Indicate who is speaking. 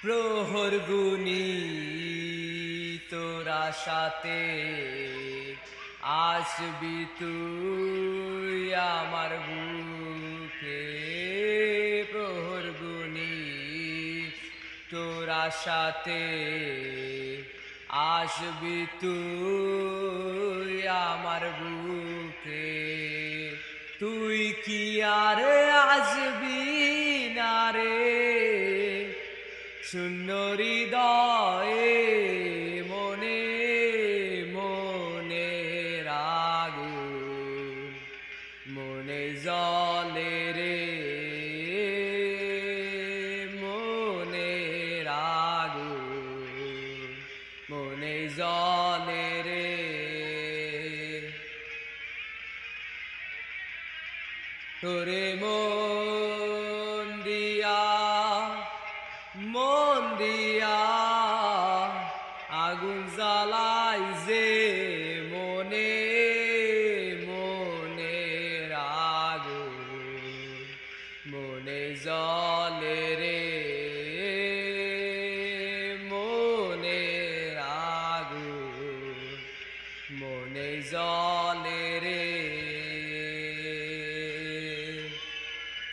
Speaker 1: প্রহর গুনি তোরা সাথে আসবি তুই আমার বুকে। প্রহর গুনি তোরা সাথে আসবি তুই আমার বুকে। তুই কি আর আসবি না রে শূন্য হৃদয়ে মনে মনে আগুন মনে জলে রে মনে আগুন মনে জলে রে। তোরে মন দিয়া আগুন জ্বালাই যে মনে মনে আগুন মনে জলে রে মনে আগুন মনে জল